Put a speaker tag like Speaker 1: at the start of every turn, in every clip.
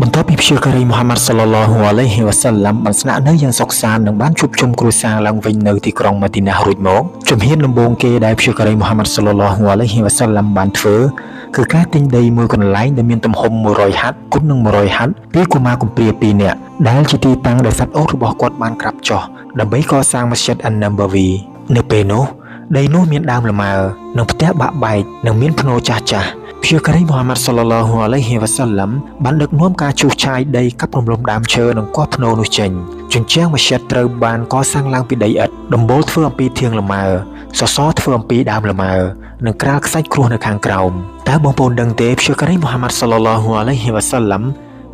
Speaker 1: បន្ទាប់ពីព្យាការីមូហាម៉ាត់ សល្លឡោះ អាឡៃហ៊ីវ៉ាសាឡាំ បានស្នាក់នៅយ៉ាងសុខសាន្តនិងបានជួបជុំគ្រួសារឡើងវិញនៅទីក្រុងម៉ាឌីណារួចមកជំហានដំបូងគេដែលព្យាការីមូហាម៉ាត់ សល្លឡោះ អាឡៃហ៊ីវ៉ាសាឡាំ បានធ្វើគឺការទិញដីមួយកន្លែងដែលមានទំហំ100ហាត់គុណនឹង100ហាត់ពីកុមារកំព្រា2នាក់ដែលជាទីតាំងដែលសត្វអូសរបស់គាត់បានក្រាបចុះដើម្បីកសាងមស្ជីដអានណាបាវីនៅពេលនោះដីនោះមានដើមលម៉ើនិងផ្ទះបាក់បែកនិងមានភ្នូរចាស់ៗព្យាការីមូហាម៉ាត់ សល្លឡោះ អាឡៃហ៊ីវ៉ាសាឡាំ បានដឹកនាំការជួសឆាយដីកាប់រំលំដើមឈើនិងគាស់ភ្នូរនោះចេញជញ្ជាំងមស្ជីដត្រូវបានកសាងឡើងពីដីឥដ្ឋដំបូលធ្វើអំពីធាងលម៉ើសសរធ្វើអំពីដើមលម៉ើនិងក្រាលខ្សាច់គ្រួសនៅខាងក្រោមតើបងប្អូនដឹងទេព្យាការីមូហាម៉ាត់ សល្លឡោះ អាឡៃហ៊ីវ៉ាសាឡាំ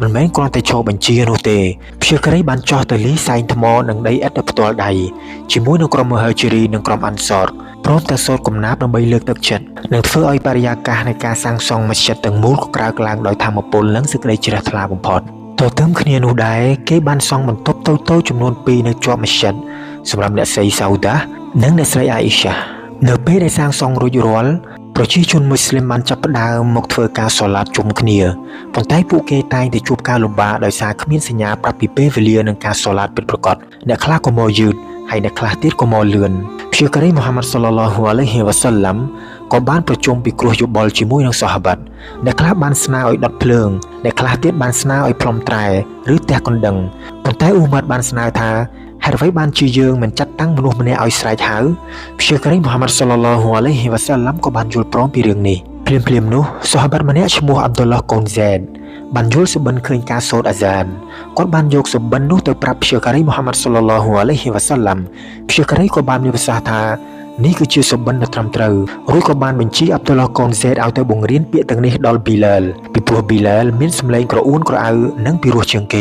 Speaker 1: មិនមែនគ្រាន់តែចូលបញ្ជានោះទេព្យាការីបានចោះទៅលីសែងថ្មនិងដីឥដ្ឋដោយផ្ទាល់ដៃជាមួយនឹងក្រុមមហាជីរីនិងក្រុមអាន់សរព្រមទាំងសូត្រកំណាព្យដើម្បីលើកទឹកចិត្តនិងធ្វើឲ្យបរិយាកាសនៃការសាងសង់មស្ជីដទាំងមូលក្រើកឡើងដោយថាមពលនិងសេចក្តីជ្រះថ្លាបំផុតទន្ទឹមគ្នានោះដែរគេបានសង់បន្ទប់តូចៗចំនួន2នៅជាប់មស្ជីដសម្រាប់អ្នកស្រីសាអូដានិងអ្នកស្រីអាអ៊ីសានៅពេលដែលសាងសង់រួចរាល់ប្រជាជនមូស្លីមបានចាប់ផ្ដើមមកធ្វើការសូឡាតជុំគ្នាប៉ុន្តែពួកគេតែងតែជួបការលំបាកដោយសារគ្មានសញ្ញាប្រាប់ពីពេលវេលានិងការសូឡាតពិតប្រាកដអ្នកខ្លះក៏មកយឺតហើយអ្នកខ្លះទៀតក៏មកលឿនព្យាការីមូហាម៉ាត់ សល្លឡោះ អាឡៃហ៊ីវ៉ាសាឡាំ ក៏បានប្រជុំពិគ្រោះយោបល់ជាមួយនឹងសាហាបាត់អ្នកខ្លះបានស្នើឲ្យដុតភ្លើងអ្នកខ្លះទៀតបានស្នើឲ្យផ្លុំត្រែឬទះកណ្ដឹងប៉ុន្តែអ៊ូម៉ាត់បានស្នើថាហេតុអ្វីបានជាយើងមិនចាត់តាំងមនុស្សម្នាក់ឲ្យស្រែកហៅព្យាការីមូហាម៉ាត់ សល្លឡោះ អាឡៃហ៊ីវ៉ាសាឡាំ ក៏បានយល់ព្រមពីរឿងនេះភ្លាមៗនោះសាហាបាត់ម្នាក់ឈ្មោះអាប់ឌុលឡោះកូនហ្សែដបានយល់សុបិនឃើញការសូត្រអាហ្សានគាត់បានយកសុបិននោះទៅប្រាប់ព្យាការីមូហាម៉ាត់ សល្លឡោះ អាឡៃហ៊ីវ៉ាសាឡាំ ព្យាការីក៏បានមានប្រសាសន៍ថានេះគឺជាសុបិនដ៏ត្រឹមត្រូវរួចក៏បានបញ្ជាអាប់ឌុលឡោះកូនហ្សែដឲ្យទៅបង្រៀនពាក្យទាំងនេះដល់ប៊ីឡាលពីព្រោះប៊ីឡាលមានសម្លេងក្រអួនក្រអៅនិងពីរោះជាងគ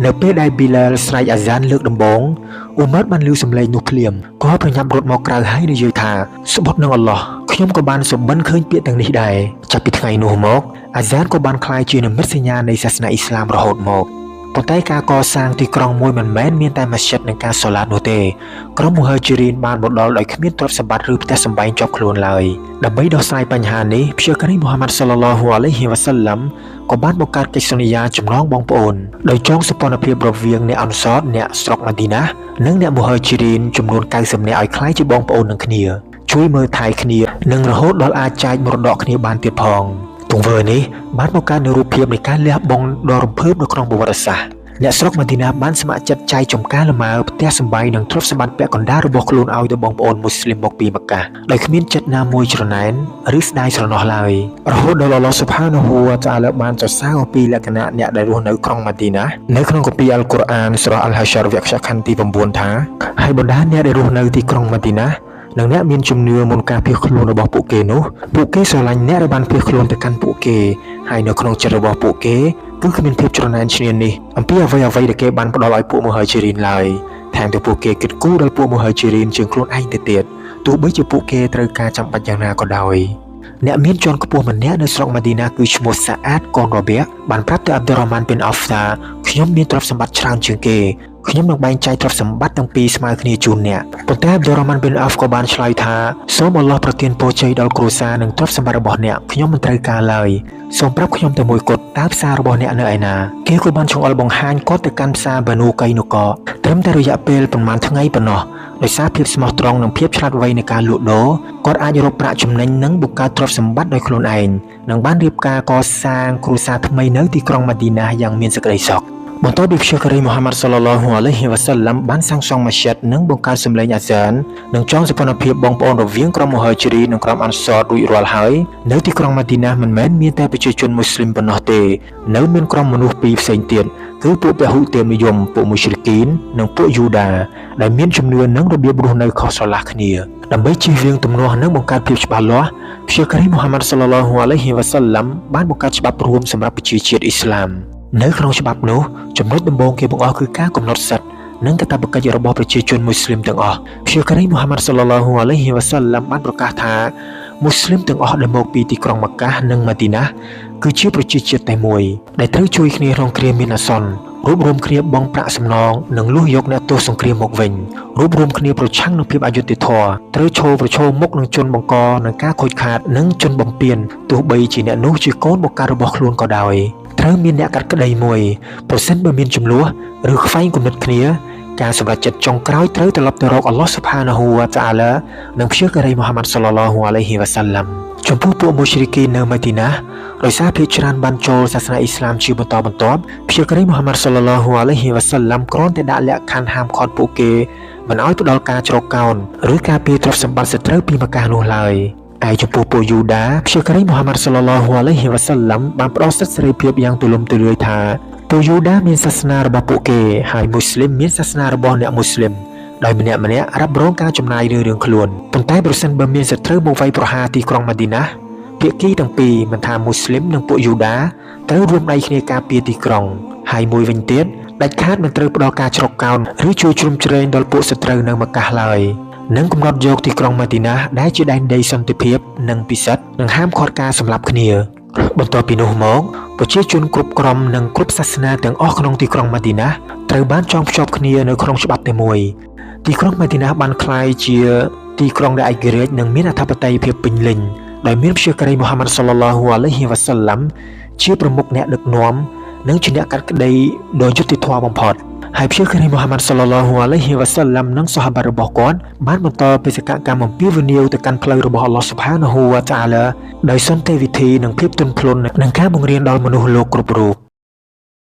Speaker 1: េនៅពេលដែលប៊ីឡាលស្រែកអាហ្សានលើកដំបូងអ៊ូម៉ាត់បានឮសម្លេងនោះភ្លាមក៏ប្រញាប់រត់មកក្រៅហើយនិយាយថាស្បត់នឹងអល់ឡោះខ្ញុំក៏បានសុបិនឃើញពាក្យទាំងនេះដែរចាប់ពីថ្ងៃនោះមកអាហ្សានក៏បានក្លាយជានិមិត្តសញ្ញានៃសាសនាអ៊ីស្លាមរហូតមកប៉ុន្តែការកសាងទីក្រុងមួយមិនមែនមានតែមស្ជីដនិងការសូឡាតនោះទេក្រុមមូហាជីរីនបានមកដល់ដោយគ្មានទ្រព្យសម្បត្តិឬផ្ទះសម្បែងជាប់ខ្លួនឡើយដើម្បីដោះស្រាយបញ្ហានេះព្យាការីមូហាម៉ាត់ សល្លឡោះ អាឡៃហ៊ីវ៉ាសាឡាំ ក៏បានបង្កើតកិច្ចសន្យាចំណងបងប្អូនដោយចងសម្ព័ន្ធភាពរវាងអ្នកអន់សតអ្នកស្រុកម៉ាឌីណានិងអ្នកមូហាជីរីនចំនួន90នាក់ឲ្យក្លាយជាបងប្អូននឹងគ្នាជួយមើលថែគ្នានិងរហូតដល់អាចចែកមរតកគ្នាបានទៀតផងទង្វើនេះបានបង្កើតនូវរូបភាពនៃការលះបង់ដ៏រំភើបនៅក្នុងប្រវត្តិសាស្ត្រអ្នកស្រុកម៉ាឌីណាបានស្ម័គ្រចិត្តចែកចំការលម៉ើផ្ទះសម្បែងនិងទ្រព្យសម្បត្តិពាក់កណ្ដាលរបស់ខ្លួនឲ្យទៅបងប្អូនមូស្លីមមកពីម៉ាកាដោយគ្មានចិត្តណាមួយច្រណែនឬស្ដាយស្រណោះឡើយរហូតដល់អល់ឡោះស៊ុបហានាហ៊ូវតាអាឡាបានសរសើរអំពីលក្ខណៈអ្នកដែលរស់នៅក្នុងម៉ាឌីណានៅក្នុងគម្ពីរអល់កុរអានសូរ៉ាអល់ហាសរវគ្គខណ្ឌទី9ថាហើយបណ្ដាអ្នកដែលរស់នៅទីក្រុងម៉ាឌីណានិងអ្នកមានជំនឿមុនការភៀសខ្លួនរបស់ពួកគេនោះពួកគេស្រឡាញ់អ្នកដែលបានភៀសខ្លួនទៅកាន់ពួកគេហើយនៅក្នុងចិត្តរបស់ពួកគេគឺគ្មានភាពច្រណែនឈ្នានីសអំពីអ្វីៗដែលគេបានផ្ដល់ឲ្យពួកមូហាជីរីនឡើយថែមទាំងពួកគេគិតគូរដល់ពួកមូហាជីរីនជាងខ្លួនឯងទៅទៀតទោះបីជាពួកគេត្រូវការចាំបាច់យ៉ាងណាក៏ដោយអ្នកមានជាន់ខ្ពស់ម្នាក់នៅស្រុកម៉ាឌីណាគឺឈ្មោះសាអាតកូនរ៉ូបៀបានប្រាប់ទៅអាប់ឌុលរ៉ាម៉ានប៊ីនអហ្វថាខ្ញុំមានទ្រព្យសម្បត្តិច្រើនជាងគេខ្ញុំនឹងបែងចែកទ្រព្យសម្បត្តិទាំងពីរស្មើគ្នាជូនអ្នកប៉ុន្តែអាប់ឌុលរ៉ាម៉ានប៊ីនអហ្វក៏បានឆ្លើយថាសូមអល់ឡោះប្រទានពរជ័យដល់គ្រួសារនិងទ្រព្យសម្បត្តិរបស់អ្នកខ្ញុំមិនត្រូវការឡើយសូមប្រាប់ខ្ញុំតែមួយគត់តើផ្សាររបស់អ្នកនៅឯណាគេក៏បានចង្អុលបង្ហាញគាត់ទៅកាន់ផ្សារបានូកៃនូកត្រឹមតែរយៈពេលប្រមាណថ្ងៃប៉ុណ្ណោះដោយសារភាពស្មោះត្រង់និងភាពឆ្លាតវៃនៃការលក់ដូរគាត់អាចរកប្រាក់ចំណេញនិងបង្កើតទ្រព្យសម្បត្តិដោយខ្លួនឯងនិងបានរៀបការកសាងគ្រួសារថ្មីនៅទីក្រុងម៉ាឌីណាយ៉ាងមានសេចក្តីសុខបន្ទាប់ពីព្យាការីមូហាម៉ាត់ សល្លឡោះ អាឡៃហ៊ីវ៉ាសាឡាំ បានសាងសង់មស្ជីដនិងបង្កើតសម្លេងអាហ្សាននិងចងសម្ព័ន្ធភាពបងប្អូនរវាងក្រុមមូហាជីរីនិងក្រុមអាន់សររួចរាល់ហើយនៅទីក្រុងម៉ាឌីណាមិនមែនមានតែប្រជាជនមូស្លីមប៉ុណ្ណោះទេនៅមានក្រុមមនុស្សពីរផ្សេងទៀតគឺពួកពហុទេវនិយមពួកមូស្រីគីននិងពួកយូដាដែលមានជំនឿនិងរបៀបរស់នៅខុសស្រឡះគ្នាដើម្បីជៀសវាងទំនាស់និងបង្កើតភាពច្បាស់លាស់ព្យាការីមូហាម៉ាត់ សល្លឡោះ អាឡៃហ៊ីវ៉ាសាឡាំ បានបង្កើតច្បាប់រួមសម្រាប់ប្រជាជាតិអ៊ីស្លាមនៅក្នុងច្បាប់នោះចំណុចដំបូងគេបង្អស់គឺការកំណត់សិទ្ធិនិងកាតព្វកិច្ចរបស់ប្រជាជនមូស្លីមទាំងអស់ព្យាការីមូហាម៉ាត់ សល្លឡោះ អាឡៃហ៊ីវ៉ាសាឡាំ បានប្រកាសថាមូស្លីមទាំងអស់ដែលមកពីទីក្រុងម៉ាកានិងម៉ាឌីណាគឺជាប្រជាជាតិតែមួយដែលត្រូវជួយគ្នាក្នុងគ្រាមានអាសន្នរួបរวมគ្នាបង់ប្រាក់សំណងនិងលួសយកអ្នកទោសសង្គ្រាមមកវិញរួបរวมគ្នាប្រឆាំងនឹងភាពអយុត្តិធម៌ត្រូវប្រឈមមុខនឹងជនបង្កនឹងការខូចខាតនិងជនបំពានទោះបីជាអ្នកនោះជាកូនបង្កើតរបស់ខ្លួនក៏ដោយត្រ ត្រូវមានអ្នកកាត់ក្តីមួយប្រសិនបើមានចំនួនឬខ្វែងគំនិតគ្នាការសម្រេចចិត្តចុងក្រោយត្រូវត្រឡប់ទៅរកអល់ឡោះស៊ុបហានាហ៊ូវតាអាឡានិងព្យាការីមូហាម៉ាត់សល្លឡោះអាឡៃហ៊ីវ៉ាសាឡាំចំពោះពួកមូស្រីគីននៅម៉ាឌីណាដោយសារភាគច្រើនបានចូលសាសនាអ៊ីស្លាមជាបន្តបន្ទាប់ព្យាការីមូហាម៉ាត់សល្លឡោះអាឡៃហ៊ីវ៉ាសាឡាំគ្រាន់តែដាក់លក្ខខណ្ឌហាមឃាត់ពួកគេមិនឲ្យផ្ដល់ការជ្រកកោនឬការពារទ្រព្យសម្បត្តិសត្រូវពីម្កាស់នោះឡើយឯចំពោះពួកយូដាព្យាការីមូហាម៉ាត់សល្លឡោះអាឡៃហ៊ីវ៉ាសាឡាំបានផ្ដល់សិទ្ធិសេរីភាពយ៉ាងទូលំទូលាយថាពួកយូដាមានសាសនារបស់ពួកគេហើយមូស្លីមមានសាសនារបស់អ្នកមូស្លីមដោយម្នាក់ៗរ៉ាប់រងការចំណាយរឿងខ្លួនប៉ុន្តែប្រសិនបើមានសត្រូវមកវាយប្រហារទីក្រុងម៉ាឌីណាភាគីទាំងពីរមិនថាមូស្លីមនិងពួកយូដាត្រូវរួមដៃគ្នាការពារទីក្រុងហើយមួយវិញទៀតដាច់ខាតមិនត្រូវផ្ដល់ការជ្រកកោនឬជួយជ្រោមជ្រែងដល់ពួកសត្រូវនៅម៉ាកាសឡើយនិងកំណត់យកទីក្រុងម៉ាឌីណាដែលជាដែនដីសន្តិភាពនិងពិសិដ្ឋនិងហាមឃាត់ការសម្លាប់គ្នាបន្ទាប់ពីនោះមកប្រជាជនគ្រប់ក្រុមនិងគ្រប់សាសនាទាំងអស់ក្នុងទីក្រុងម៉ាឌីណាត្រូវបានចងភ្ជាប់គ្នានៅក្នុងច្បាប់តែមួយទីក្រុងម៉ាឌីណាបានក្លាយជាទីក្រុងដែលឯករាជ្យនិងមានអធិបតេយ្យភាពពេញលេញដោយមានព្យាការីមូហាម៉ាត់សល្លឡោះអាឡៃហ៊ីវ៉ាសាឡាំជាប្រមុខអ្នកដឹកនាំនិងជាអ្នកកាត់ក្តីដ៏យុត្តិធម៌បំផុតហើយព្យាការីមូហាម៉ាត់សល្លឡោះអាឡៃហ៊ីវ៉ាសាឡាំនិងសូហាបារបស់គាត់បានបន្តបេសកកម្មអំពាវនាវទៅកាន់ផ្លូវរបស់អល់ឡោះស៊ុបហានាហ៊ូវតាអាឡាដោយសន្តិវិធីនិងភាពទន់ភ្លន់និងការបង្រៀនដល់មនុស្សលោកគ្រប់រូប